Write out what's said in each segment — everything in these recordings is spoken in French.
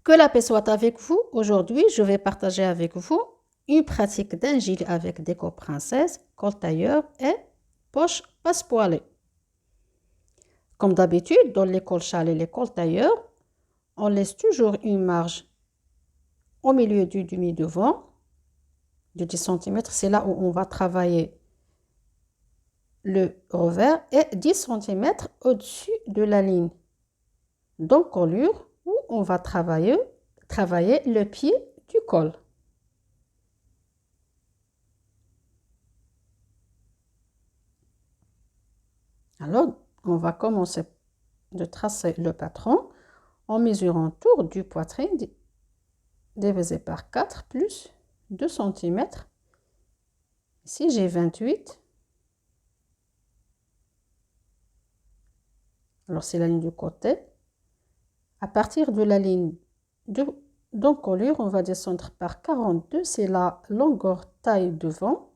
Que la paix soit avec vous. Aujourd'hui, je vais partager avec vous une pratique d'un gilet avec déco princesse, col tailleur et poche passepoilée. Comme d'habitude, dans les cols châles et les cols tailleurs, on laisse toujours une marge au milieu du demi-devant de 10 cm. C'est là où on va travailler le revers et 10 cm au-dessus de la ligne d'encolure où on va travailler le pied du col. Alors, on va commencer de tracer le patron en mesurant tour du poitrine divisé par 4 plus 2 cm. Ici, j'ai 28. Alors, c'est la ligne du côté. À partir de la ligne d'encolure, on va descendre par 42. C'est la longueur taille devant.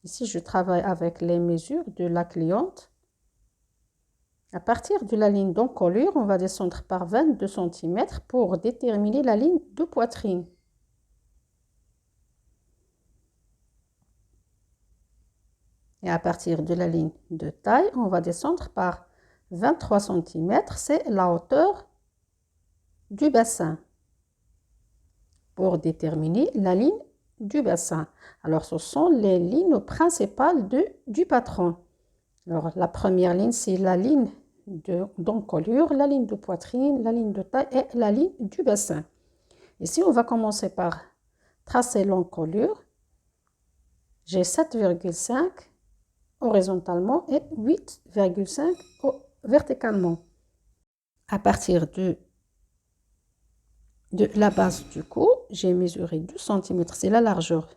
Ici, je travaille avec les mesures de la cliente. À partir de la ligne d'encolure, on va descendre par 22 cm pour déterminer la ligne de poitrine. Et à partir de la ligne de taille, on va descendre par 23 cm. C'est la hauteur du bassin pour déterminer la ligne du bassin. Alors, ce sont les lignes principales du patron. Alors, la première ligne, c'est la ligne d'encolure, la ligne de poitrine, la ligne de taille et la ligne du bassin. Ici, on va commencer par tracer l'encolure. J'ai 7,5 horizontalement et 8,5 verticalement. À partir de la base du cou, j'ai mesuré 2 cm, c'est la largeur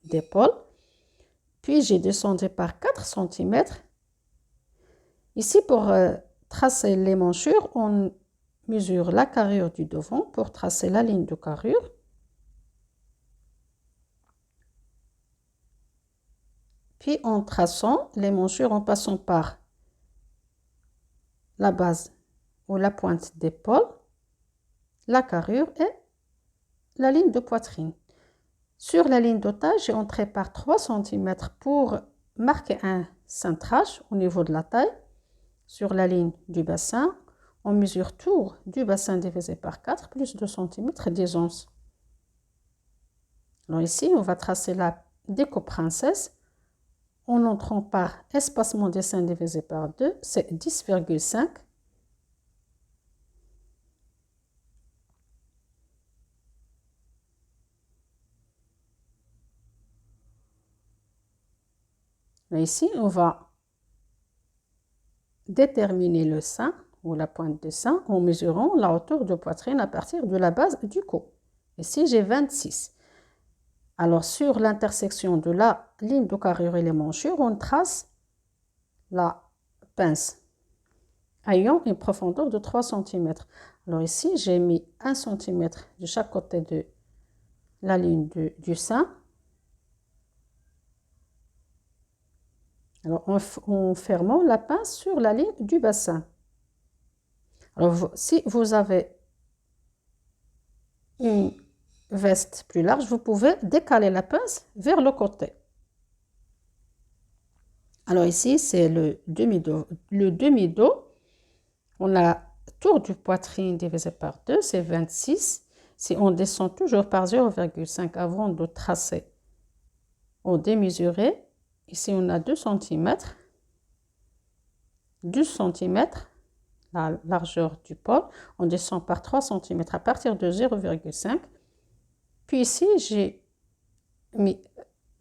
d'épaule. Puis, j'ai descendu par 4 cm. Ici, pour tracer les manchures, on mesure la carrure du devant pour tracer la ligne de carrure. Puis, en traçant les manchures, en passant par la base ou la pointe d'épaule, la carrure et la ligne de poitrine. Sur la ligne de taille, j'ai entré par 3 cm pour marquer un cintrage au niveau de la taille. Sur la ligne du bassin, on mesure tour du bassin divisé par 4 plus 2 cm 10 onces. Alors ici, on va tracer la déco princesse en entrant par espacement des seins divisé par 2, c'est 10,5. Ici, on va déterminer le sein ou la pointe de sein en mesurant la hauteur de poitrine à partir de la base du cou. Ici, j'ai 26. Alors, sur l'intersection de la ligne de carrure et les manchures, on trace la pince ayant une profondeur de 3 cm. Alors ici, j'ai mis 1 cm de chaque côté de la ligne du sein. Alors, en fermant la pince sur la ligne du bassin. Alors, si vous avez une veste plus large, vous pouvez décaler la pince vers le côté. Alors ici, c'est le demi-dos. Le demi-dos, on a tour du poitrine divisé par 2, c'est 26. Si on descend toujours par 0,5 avant de tracer, on démesurer. Ici, on a 2 cm. 2 cm, la largeur du pôle. On descend par 3 cm à partir de 0,5. Puis ici, j'ai mis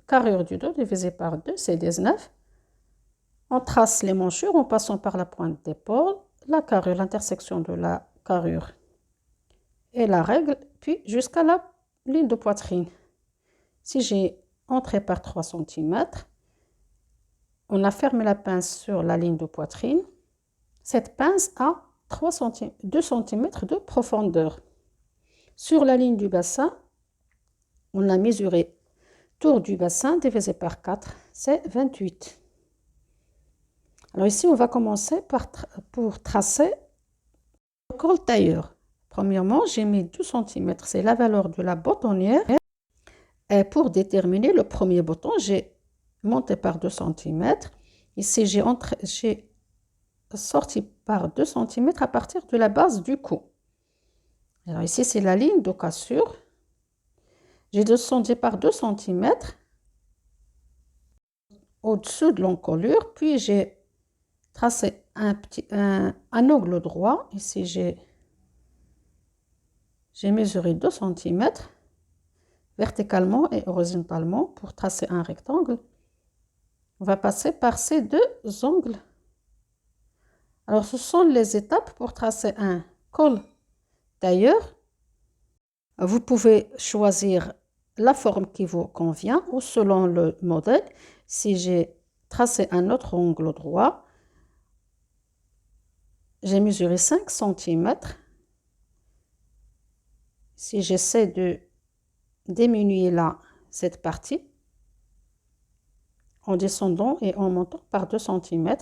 carrure du dos divisé par 2, c'est 19. On trace les manchures en passant par la pointe d'épaule, la carrure, l'intersection de la carrure et la règle, puis jusqu'à la ligne de poitrine. Si j'ai entré par 3 cm, on a fermé la pince sur la ligne de poitrine. Cette pince a 2 cm de profondeur. Sur la ligne du bassin, on a mesuré tour du bassin divisé par 4, c'est 28. Alors ici, on va commencer pour tracer le col tailleur. Premièrement, j'ai mis 2 cm, c'est la valeur de la boutonnière. Et pour déterminer le premier bouton, j'ai monté par 2 cm. Ici, j'ai sorti par 2 cm à partir de la base du cou. Alors ici, c'est la ligne de cassure. J'ai descendu par 2 cm au-dessus de l'encolure, puis j'ai tracé un angle droit. Ici, j'ai mesuré 2 cm verticalement et horizontalement pour tracer un rectangle. On va passer par ces 2 angles. Alors, ce sont les étapes pour tracer un col tailleur. Vous pouvez choisir la forme qui vous convient ou selon le modèle. Si j'ai tracé un autre angle droit, j'ai mesuré 5 cm. Si j'essaie de diminuer cette partie en descendant et en montant par 2 cm.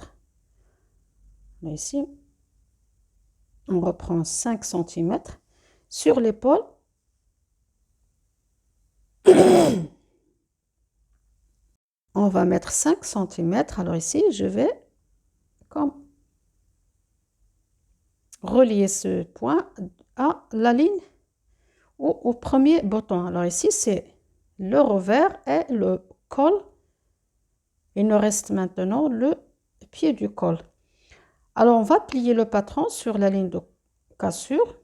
Ici, on reprend 5 cm. Sur l'épaule, on va mettre 5 cm. Alors ici, je vais comme relier ce point à la ligne ou au premier bouton. Alors ici, c'est le revers et le col. Il nous reste maintenant le pied du col. Alors, on va plier le patron sur la ligne de cassure.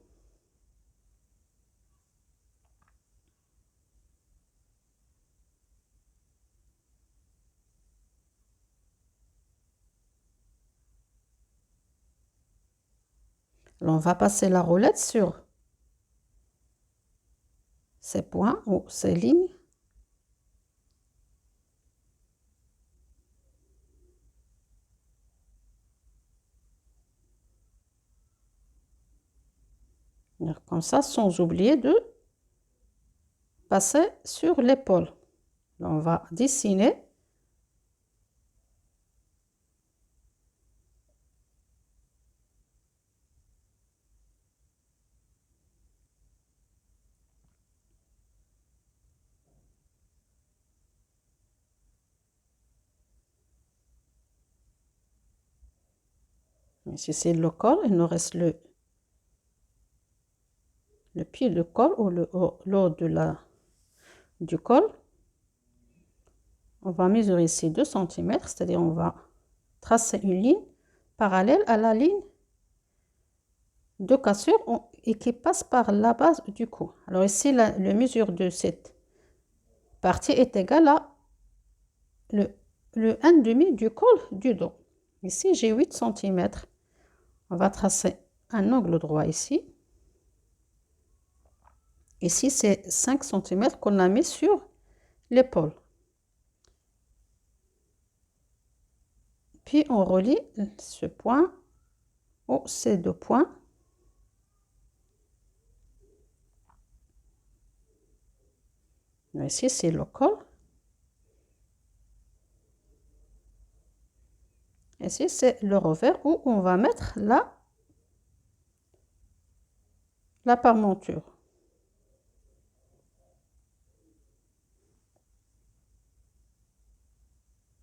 Alors, on va passer la roulette sur ces points ou ces lignes. Comme ça, sans oublier de passer sur l'épaule. On va dessiner. Ici, c'est le col. Il nous reste le pied de col ou le haut du col. On va mesurer ici 2 cm, c'est-à-dire on va tracer une ligne parallèle à la ligne de cassure et qui passe par la base du cou. Alors ici, la mesure de cette partie est égale à le 1,5 du col du dos. Ici, j'ai 8 cm. On va tracer un angle droit ici. Ici, c'est 5 cm qu'on a mis sur l'épaule. Puis, on relie ce point ou ces 2 points. Ici, c'est le col. Ici, c'est le revers où on va mettre la parmenture.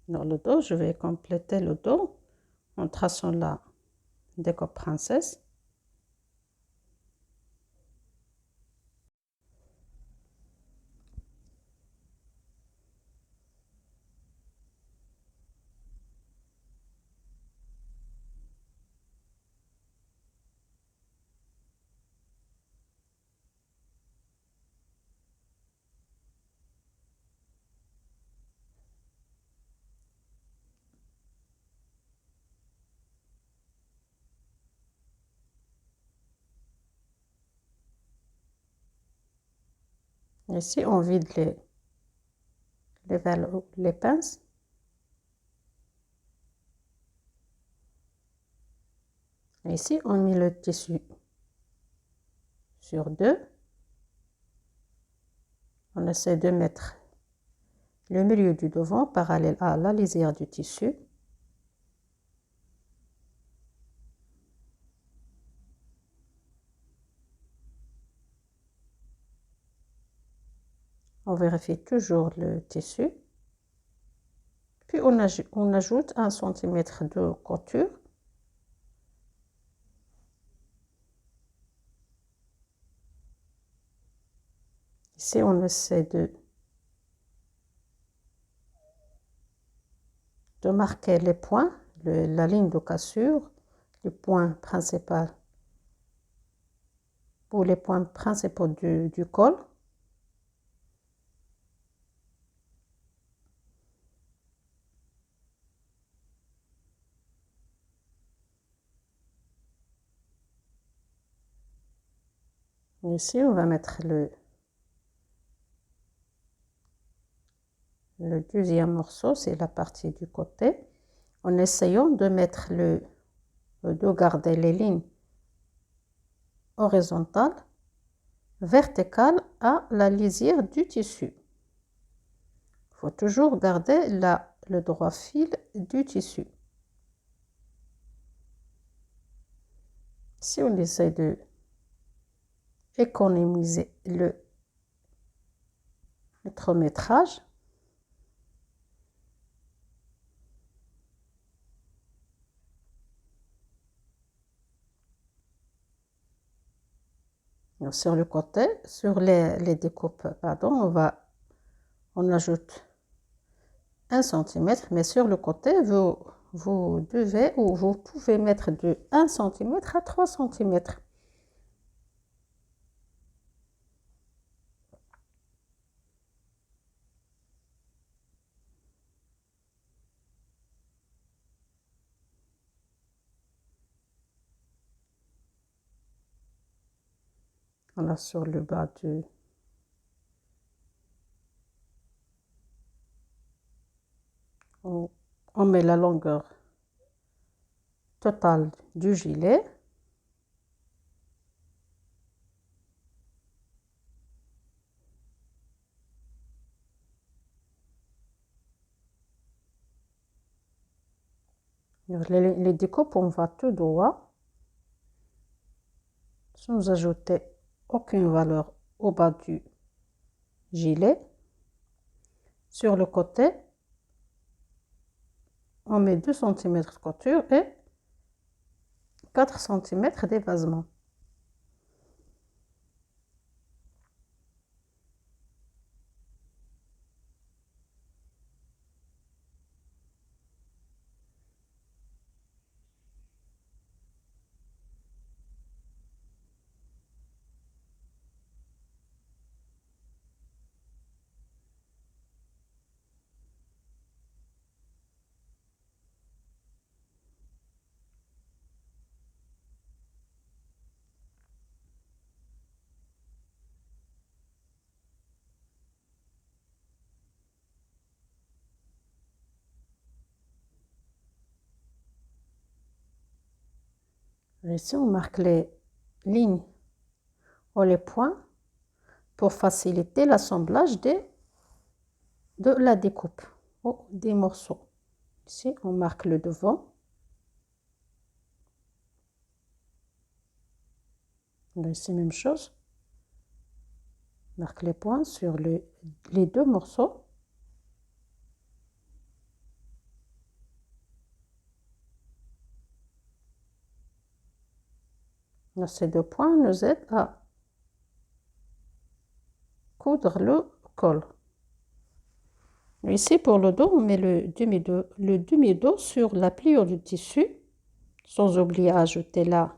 Dans le dos, je vais compléter le dos en traçant la découpe princesse. Ici, on vide les pinces. Ici, on met le tissu sur 2. On essaie de mettre le milieu du devant parallèle à la lisière du tissu. On vérifie toujours le tissu. Puis on ajoute 1 cm de couture. Ici, on essaie de marquer les points, la ligne de cassure, le point principal ou les points principaux du col. Ici, on va mettre le deuxième morceau, c'est la partie du côté, en essayant de mettre de garder les lignes horizontales, verticales à la lisière du tissu. Il faut toujours garder le droit fil du tissu. Si on essaie de économiser le métrage, sur le côté, sur les découpes, pardon, on ajoute 1 cm, mais sur le côté, vous devez ou vous pouvez mettre de 1 cm à 3 cm. Voilà, sur le bas on met la longueur totale du gilet. Les découpes, on va tout droit, sans ajouter aucune valeur au bas du gilet. Sur le côté, on met 2 cm de couture et 4 cm d'évasement. Ici, on marque les lignes ou les points pour faciliter l'assemblage de la découpe ou des morceaux. Ici, on marque le devant. Ici, même chose. On marque les points sur les deux morceaux. Ces deux points nous aident à coudre le col. Ici, pour le dos, on met le demi-dos sur la pliure du tissu, sans oublier à ajouter la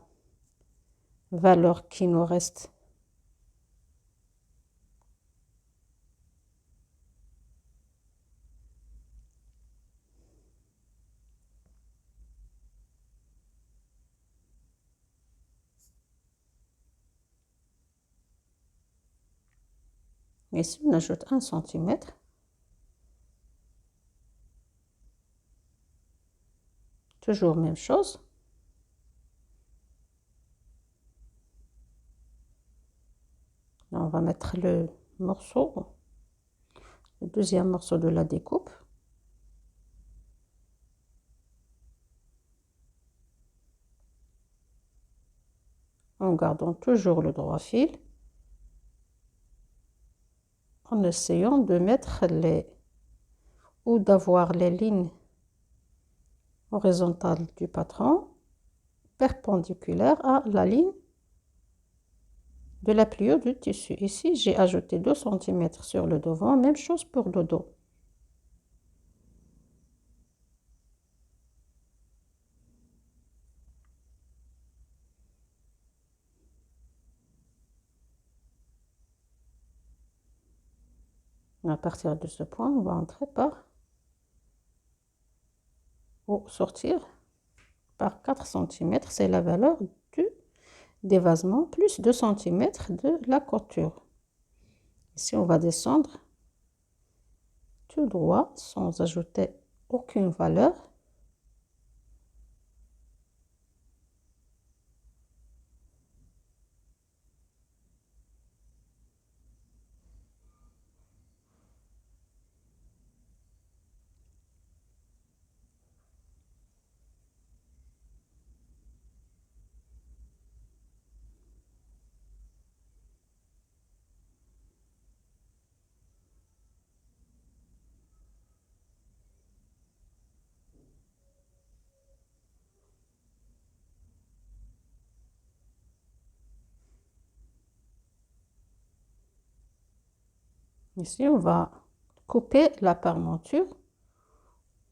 valeur qui nous reste. Ici, on ajoute 1 cm. Toujours même chose. Là, on va mettre le deuxième morceau de la découpe. En gardant toujours le droit fil. en essayant de mettre ou d'avoir les lignes horizontales du patron perpendiculaires à la ligne de la pliure du tissu. Ici, j'ai ajouté 2 cm sur le devant, même chose pour le dos. À partir de ce point, on va entrer par ou sortir par 4 cm. C'est la valeur du dévasement plus 2 cm de la couture. Ici, on va descendre tout droit sans ajouter aucune valeur. Ici, on va couper la parmenture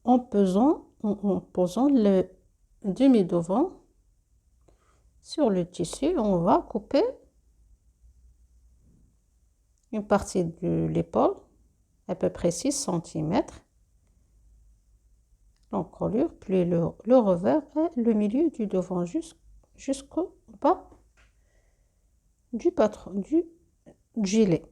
en posant le demi-devant sur le tissu. On va couper une partie de l'épaule, à peu près 6 cm. L'encolure, puis le revers et le milieu du devant jusqu'au bas du patron, du gilet.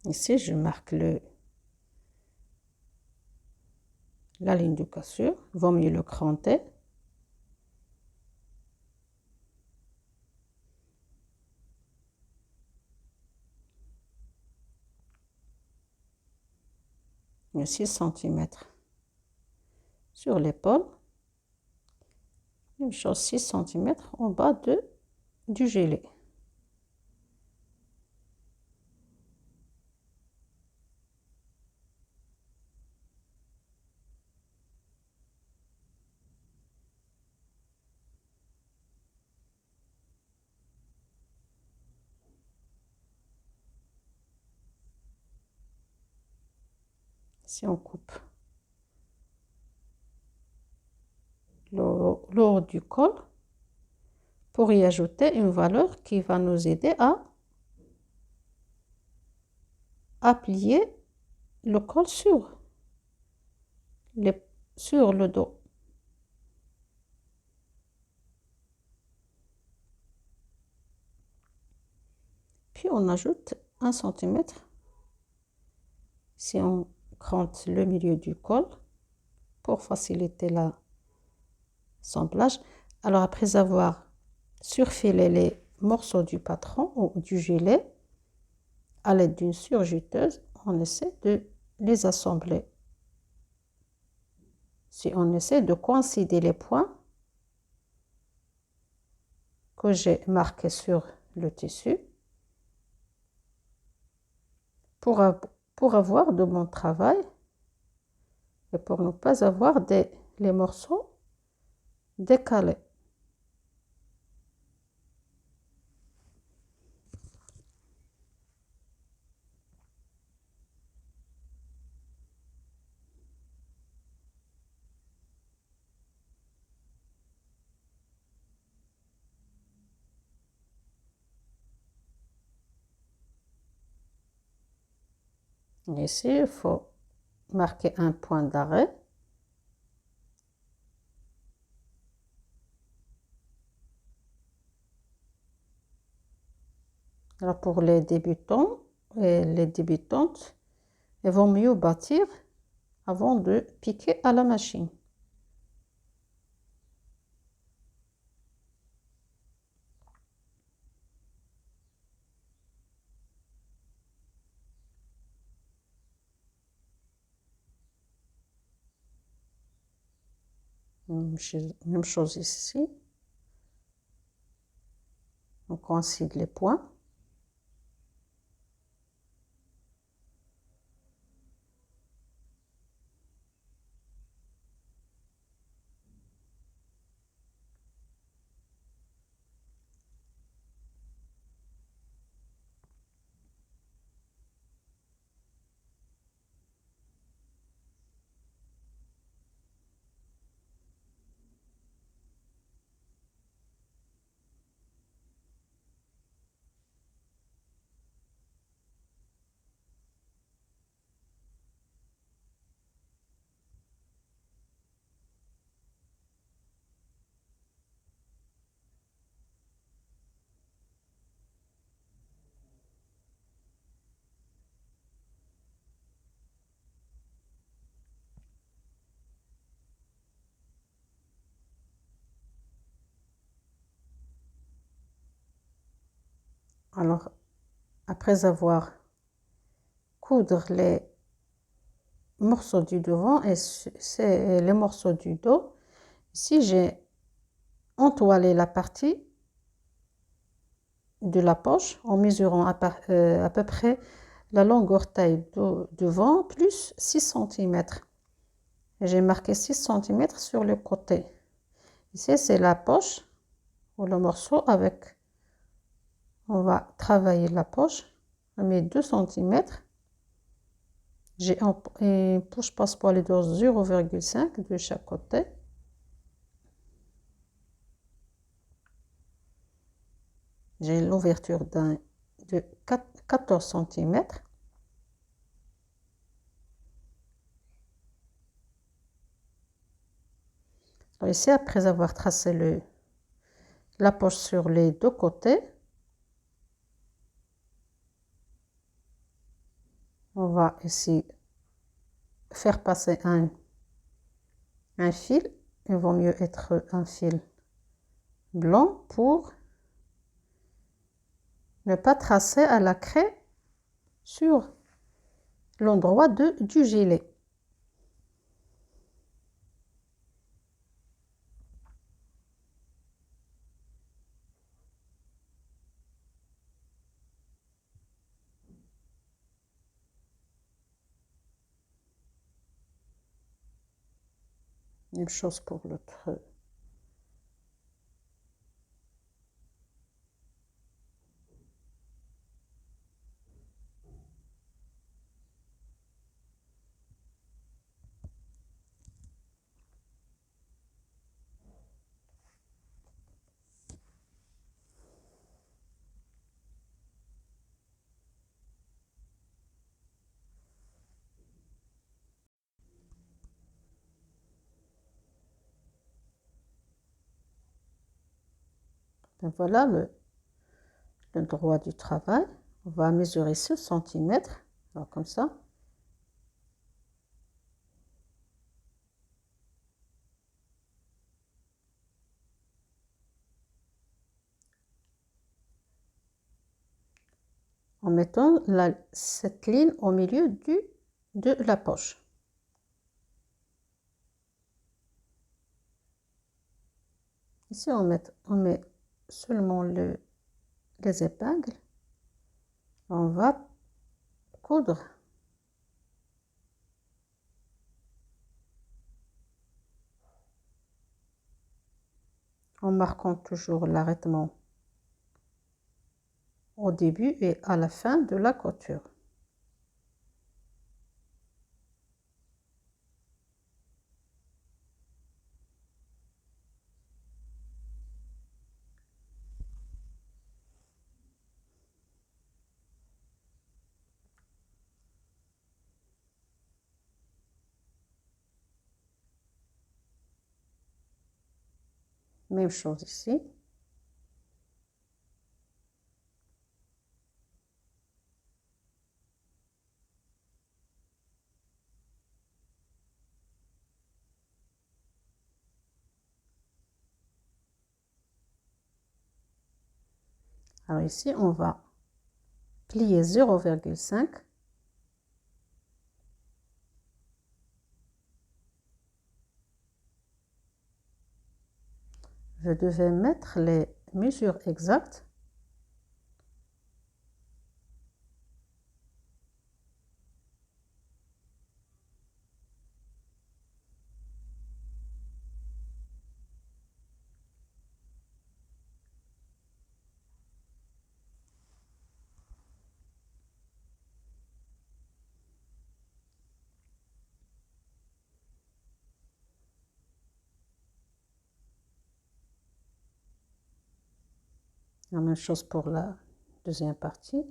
Ici, je marque la ligne de cassure. Il vaut mieux le cranter. Et 6 cm sur l'épaule. Même chose, 6 cm en bas du gilet. Si on coupe le haut du col pour y ajouter une valeur qui va nous aider à plier le col sur le dos. Puis on ajoute 1 cm. Si on crante le milieu du col pour faciliter l'assemblage. Alors après avoir surfilé les morceaux du patron ou du gilet à l'aide d'une surjuteuse, on essaie de les assembler. Si on essaie de coïncider les points que j'ai marqués sur le tissu pour avoir de bon travail et pour ne pas avoir les morceaux décalés. Ici, il faut marquer un point d'arrêt. Alors pour les débutants et les débutantes, il vaut mieux bâtir avant de piquer à la machine. Même chose ici. On coïncide les points. Alors, après avoir coudre les morceaux du devant et les morceaux du dos, ici j'ai entoilé la partie de la poche en mesurant à peu près la longueur taille devant plus 6 cm. J'ai marqué 6 cm sur le côté. Ici c'est la poche ou le morceau avec, on va travailler la poche. On met 2 cm. J'ai une poche passe-poil de 0,5 de chaque côté. J'ai l'ouverture de 14 cm. Alors ici, après avoir tracé la poche sur les deux côtés, on va ici faire passer un fil. Il vaut mieux être un fil blanc pour ne pas tracer à la craie sur l'endroit du gilet. Même chose pour l'autre. Ben voilà le droit du travail. On va mesurer 6 cm. Alors comme ça. En mettant cette ligne au milieu de la poche. Ici, on met seulement les épingles. On va coudre. En marquant toujours l'arrêtement au début et à la fin de la couture. Même chose ici. Alors ici, on va plier 0,5. vous devez mettre les mesures exactes. La même chose pour la deuxième partie.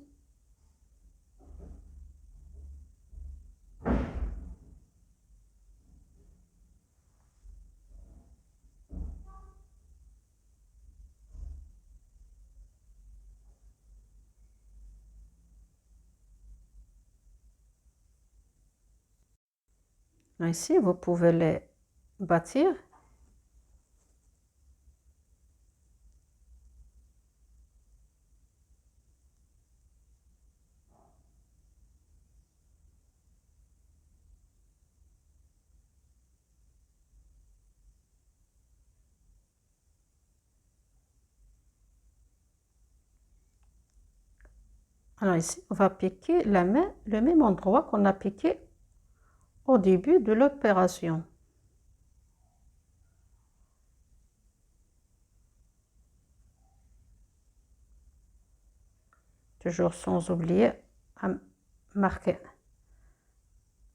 Ici, vous pouvez les bâtir. Alors ici, on va piquer le même endroit qu'on a piqué au début de l'opération. Toujours sans oublier à marquer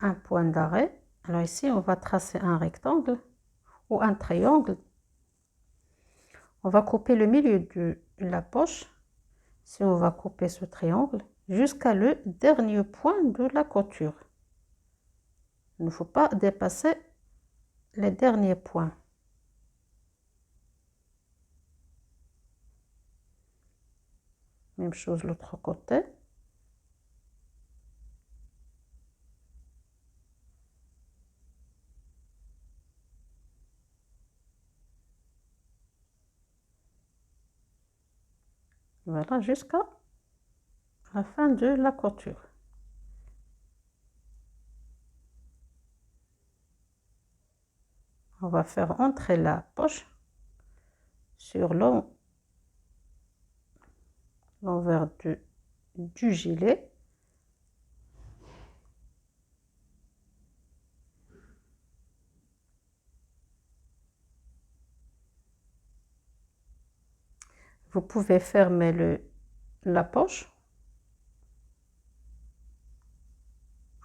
un point d'arrêt. Alors ici, on va tracer un rectangle ou un triangle. On va couper le milieu de la poche. Si on va couper ce triangle jusqu'à le dernier point de la couture. Il ne faut pas dépasser les derniers points. Même chose l'autre côté. Voilà, jusqu'à la fin de la couture. On va faire entrer la poche sur l'envers du gilet. Vous pouvez fermer la poche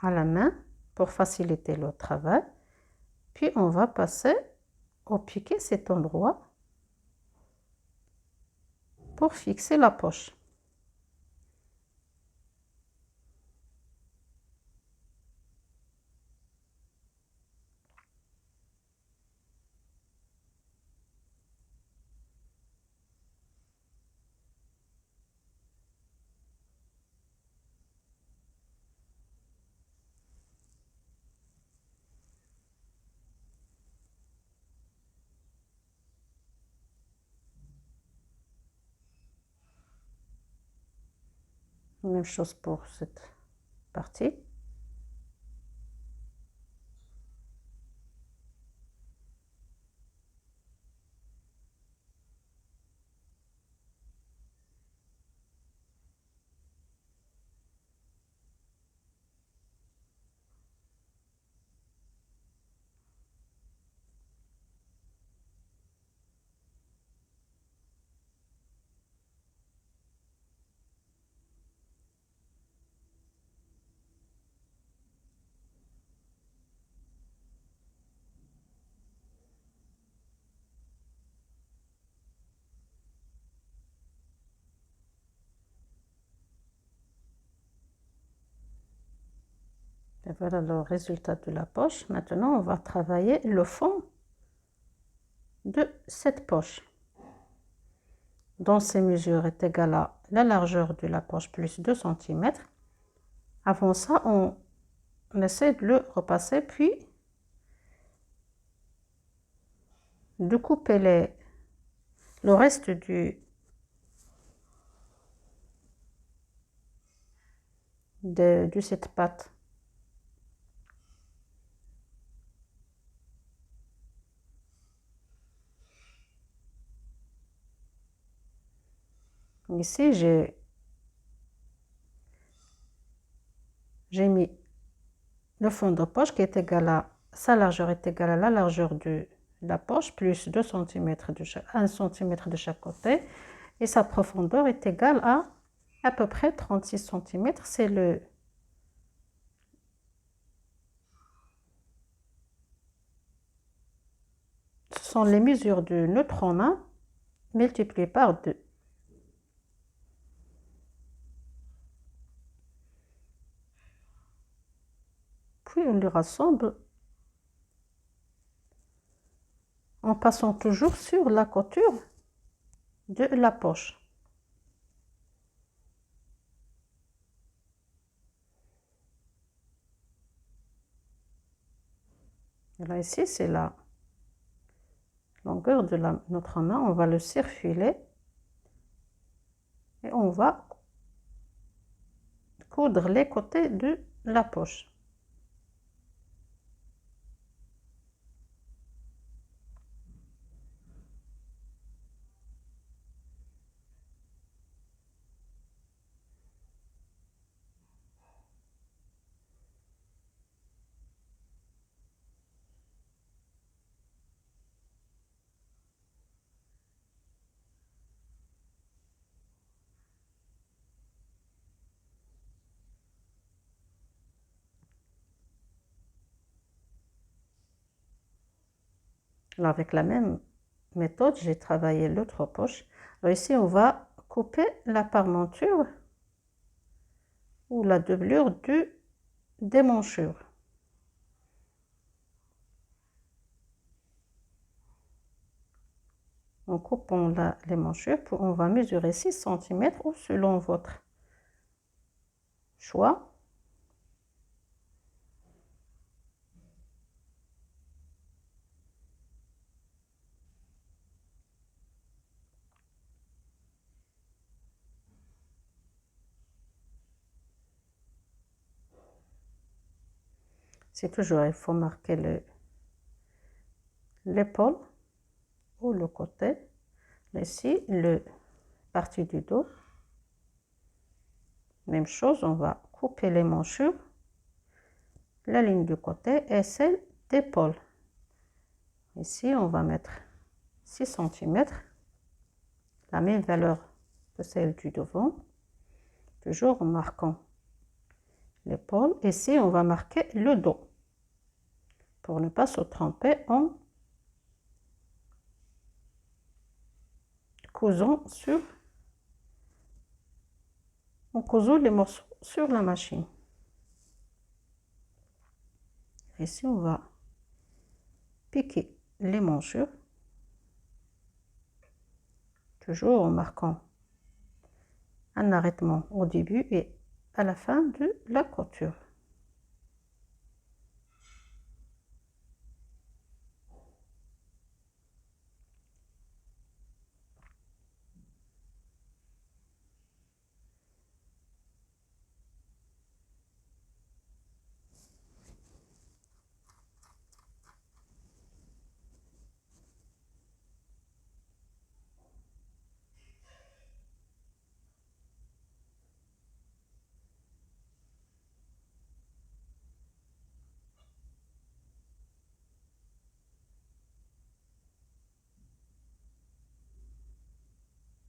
à la main pour faciliter le travail. Puis on va passer au piqué cet endroit pour fixer la poche. Même chose pour cette partie. Et voilà le résultat de la poche. Maintenant, on va travailler le fond de cette poche. Dont ces mesures est égale à la largeur de la poche plus 2 cm. Avant ça, on essaie de le repasser, puis de couper le reste de cette pâte. Ici, j'ai mis le fond de poche qui est égal à, sa largeur est égale à la largeur de la poche plus 2 cm de chaque, 1 cm de chaque côté. Et sa profondeur est égale à peu près 36 cm. Ce sont les mesures de notre main multipliées par 2. Puis on les rassemble en passant toujours sur la couture de la poche. Là, ici, c'est la longueur de notre main. On va le circuler et on va coudre les côtés de la poche. Alors, avec la même méthode, j'ai travaillé l'autre poche. Alors ici, on va couper la parmenture ou la doublure du démanchure. En coupant les manchures, on va mesurer 6 cm ou selon votre choix. C'est toujours, il faut marquer l'épaule ou le côté. Ici, la partie du dos. Même chose, on va couper les manchures, la ligne du côté et celle d'épaule. Ici, on va mettre 6 cm, la même valeur que celle du devant, toujours en marquant l'épaule. Ici, on va marquer le dos pour ne pas se tromper en cousant les morceaux sur la machine. Ici, on va piquer les manchures, toujours en marquant un arrêtement au début et à la fin de la couture.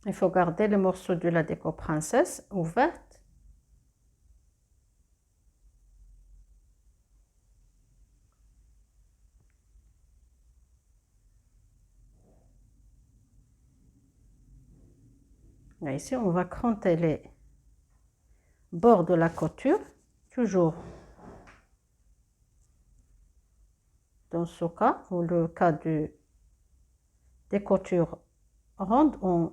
Il faut garder le morceau de la déco princesse ouverte. Et ici, on va cranter les bords de la couture, toujours dans ce cas, ou le cas des coutures rondes, on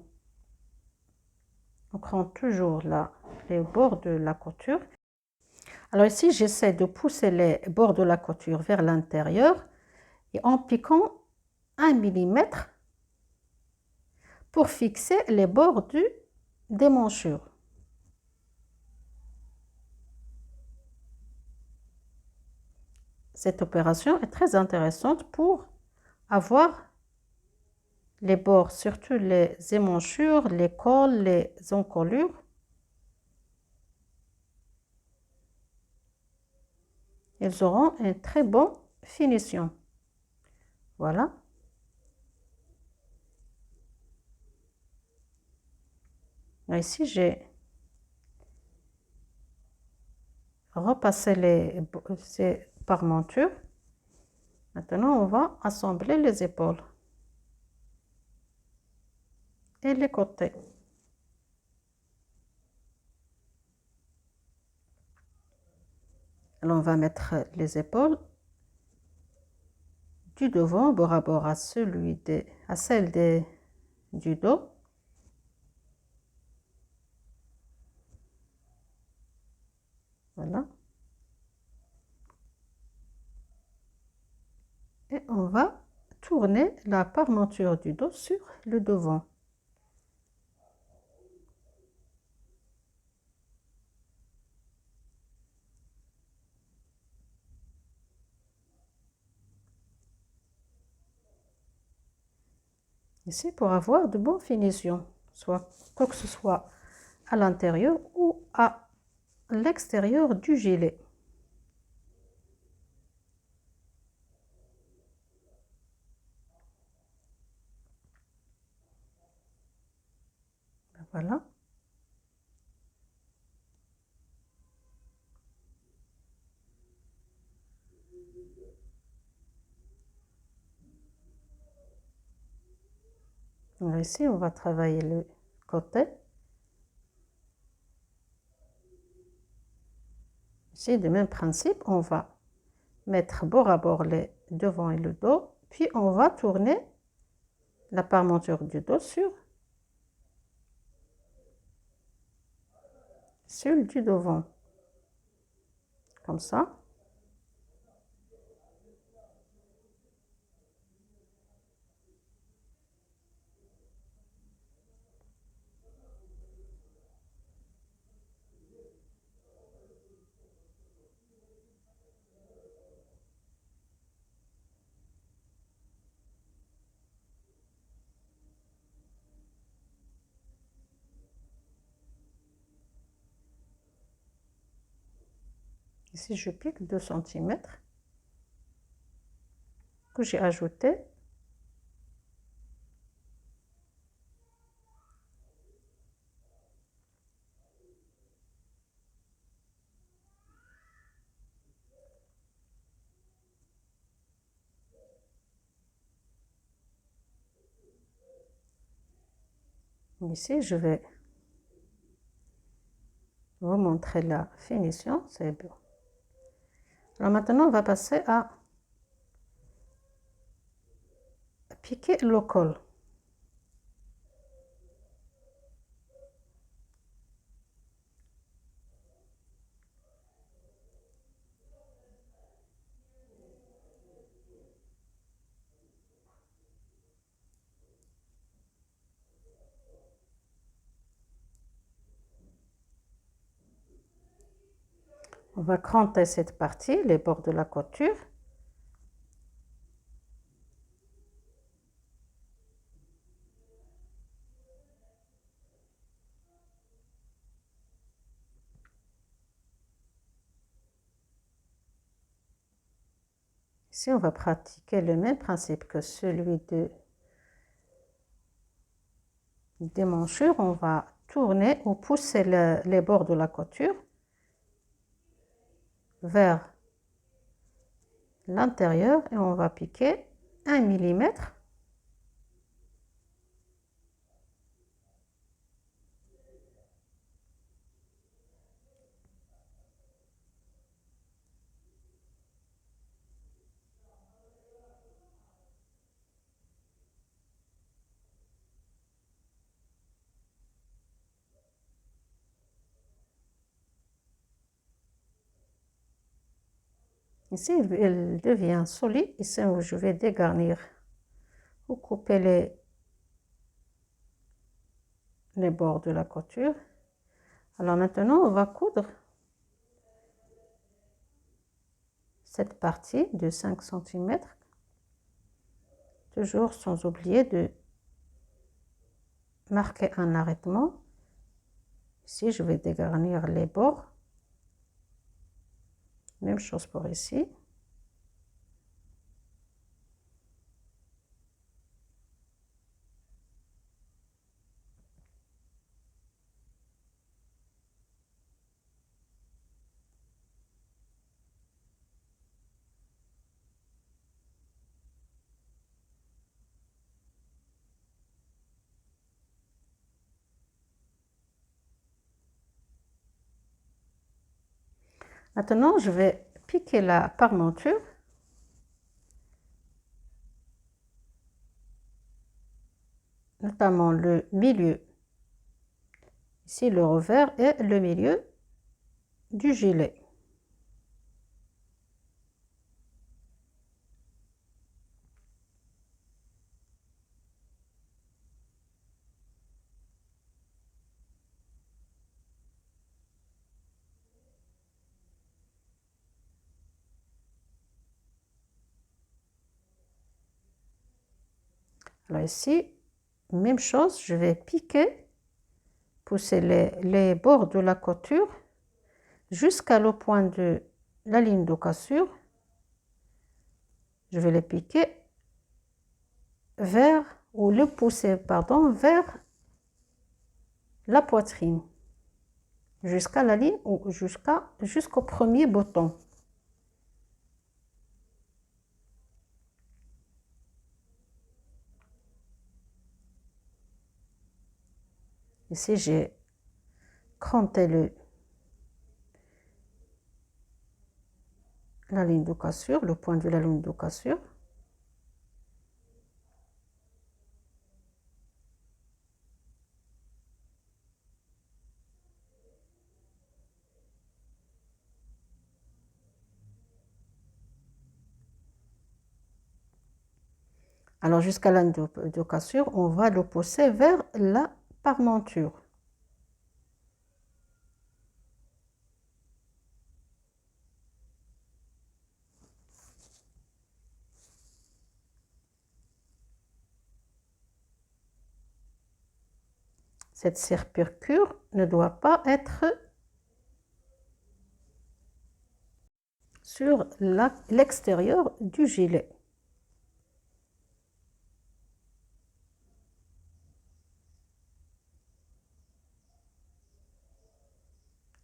crante toujours les bords de la couture. Alors ici, j'essaie de pousser les bords de la couture vers l'intérieur et en piquant 1 mm pour fixer les bords des manchures. Cette opération est très intéressante pour avoir les bords, surtout les émanchures, les cols, les encolures. Ils auront une très bonne finition. Voilà. Là, ici, j'ai repassé ces parmentures. Maintenant, on va assembler les épaules et les côtés. Alors, on va mettre les épaules du devant bord à bord à celle du dos. Voilà. Et on va tourner la parmenture du dos sur le devant. Ici, pour avoir de bonnes finitions, soit quoi que ce soit à l'intérieur ou à l'extérieur du gilet. Voilà. Alors ici, on va travailler le côté. Ici, de même principe, on va mettre bord à bord les devant et le dos, puis on va tourner la parmenture du dos sur celle du devant, comme ça. Ici, je pique 2 cm que j'ai ajouté. Ici, je vais vous montrer la finition. C'est bon. Alors maintenant, on va passer à piquer le col. On va cranter cette partie, les bords de la couture. Ici, on va pratiquer le même principe que celui des manchures. On va tourner ou pousser les bords de la couture vers l'intérieur et on va piquer 1 mm. Ici, il devient solide. Ici, je vais dégarnir ou couper les bords de la couture. Alors maintenant, on va coudre cette partie de 5 cm, toujours sans oublier de marquer un arrêtement. Ici, je vais dégarnir les bords. Même chose pour ici. Maintenant, je vais piquer la parmenture. Notamment le milieu. Ici, le revers et le milieu du gilet. Alors ici, même chose, je vais piquer, pousser les bords de la couture jusqu'à le point de la ligne de cassure. Je vais les piquer vers, ou le pousser, pardon, vers la poitrine, jusqu'à la ligne ou jusqu'au premier bouton. Ici, j'ai cranté la ligne de cassure, le point de la ligne de cassure. Alors, jusqu'à la ligne de cassure, on va le pousser vers la parmenture. Cette serpicure ne doit pas être sur l'extérieur du gilet.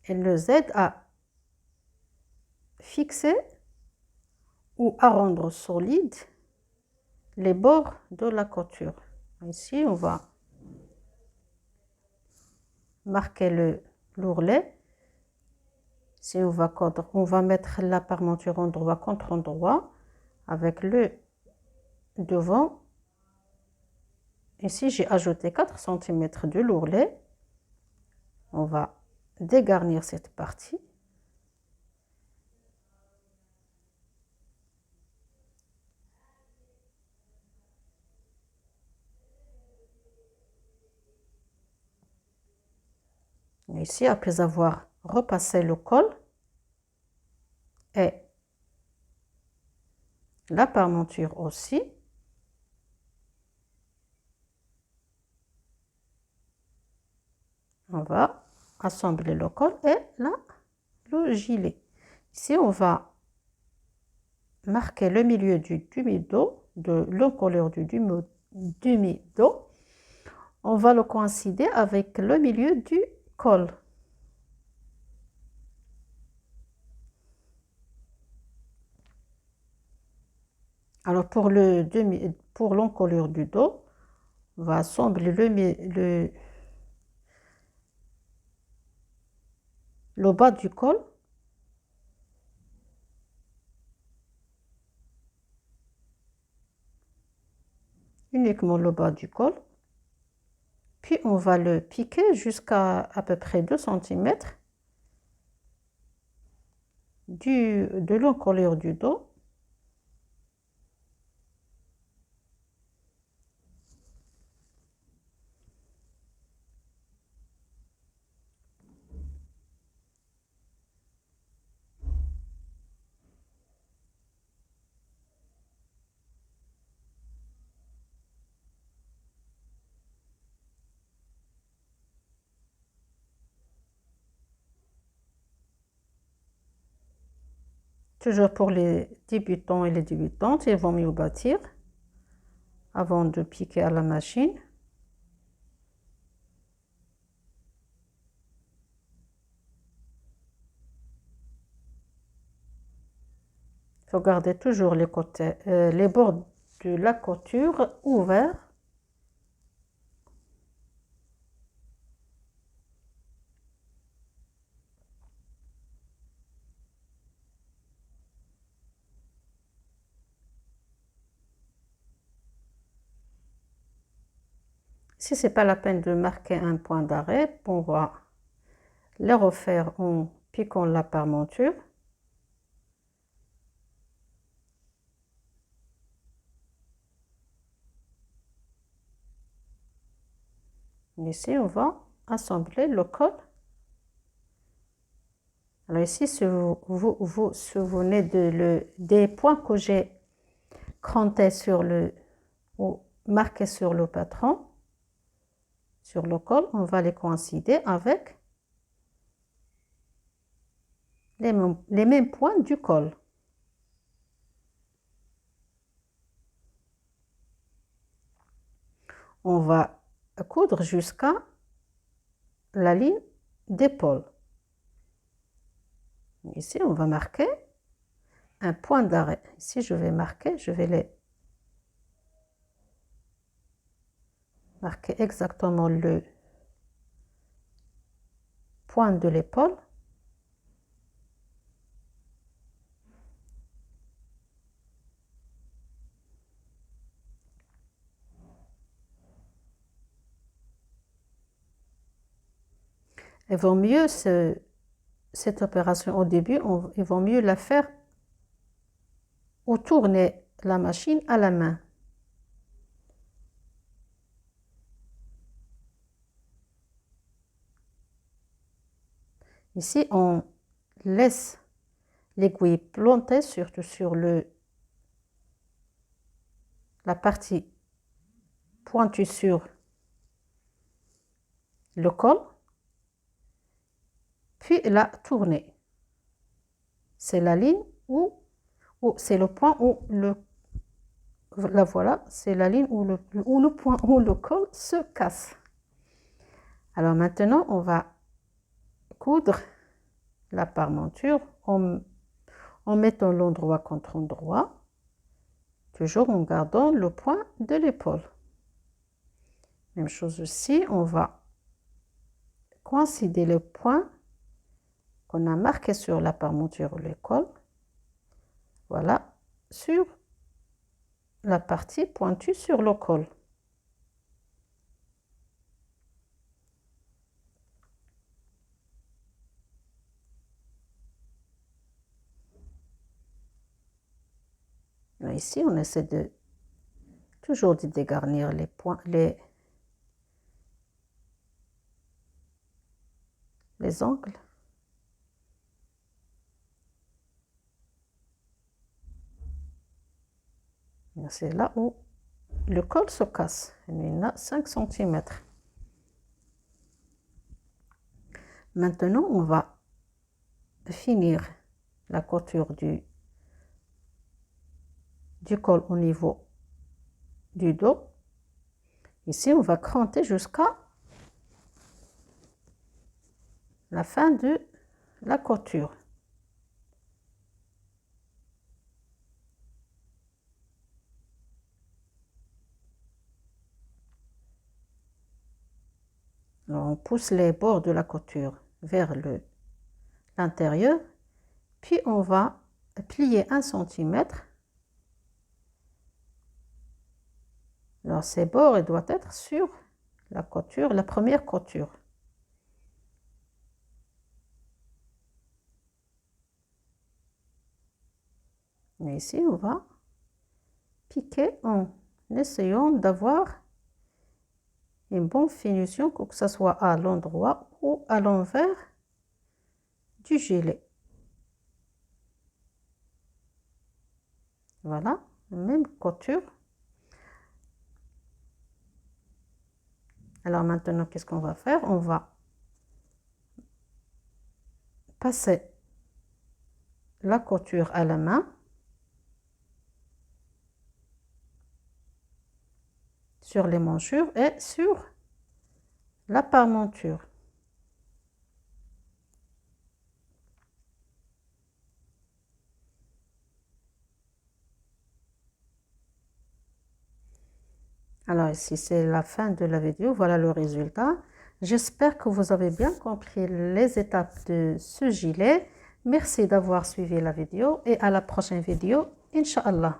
Elle nous aide à fixer ou à rendre solide les bords de la couture. Ici, on va marquer l'ourlet. Si on va coudre, on va mettre la parmenture endroit contre endroit avec le devant. Ici, j'ai ajouté 4 cm de l'ourlet. On va dégarnir cette partie. Ici, après avoir repassé le col et la parmenture aussi, on va assembler le col et le gilet. Ici, on va marquer le milieu du demi-dos, de l'encolure du demi-dos. On va le coïncider avec le milieu du col. Alors, pour l'encolure du dos, on va assembler le bas du col. Uniquement le bas du col. Puis, on va le piquer jusqu'à à peu près 2 cm de l'encolure du dos. toujours pour les débutants et les débutantes, ils vont mieux bâtir avant de piquer à la machine. Il faut garder toujours les côtés, les bords de la couture ouverts. Si ce n'est pas la peine de marquer un point d'arrêt, on va le refaire en piquant la parmenture. Ici, on va assembler le col. Alors ici, si vous vous souvenez des points que j'ai crantés sur le, ou marqués sur le patron, sur le col, on va les coïncider avec les mêmes points du col. On va coudre jusqu'à la ligne d'épaule. Ici, on va marquer un point d'arrêt. Ici, je vais marquer, je vais les marquer exactement le point de l'épaule. Il vaut mieux cette opération au début, il vaut mieux la faire ou tourner la machine à la main. Ici, on laisse l'aiguille planter surtout sur la partie pointue sur le col, puis la tourner. C'est la ligne où c'est le point où la voilà, c'est la ligne où le point où le col se casse. Alors maintenant, on va coudre la parmenture en mettant l'endroit contre endroit, toujours en gardant le point de l'épaule. Même chose aussi, on va coïncider le point qu'on a marqué sur la parmenture ou le col, voilà, sur la partie pointue sur le col. Là, ici, on essaie toujours de dégarnir les points, les angles. C'est là où le col se casse. Il y en a 5 cm. Maintenant, on va finir la couture du col au niveau du dos. Ici, on va cranter jusqu'à la fin de la couture. Alors, on pousse les bords de la couture vers l'intérieur, puis on va plier 1 cm. Alors, ces bords, ils doivent être sur la couture, la première couture. Et ici, on va piquer en essayant d'avoir une bonne finition, que ce soit à l'endroit ou à l'envers du gilet. Voilà, même couture. Alors maintenant, qu'est-ce qu'on va faire? On va passer la couture à la main sur les manchures et sur la parementure. Alors ici, c'est la fin de la vidéo. Voilà le résultat. J'espère que vous avez bien compris les étapes de ce gilet. Merci d'avoir suivi la vidéo et à la prochaine vidéo, Inch'Allah.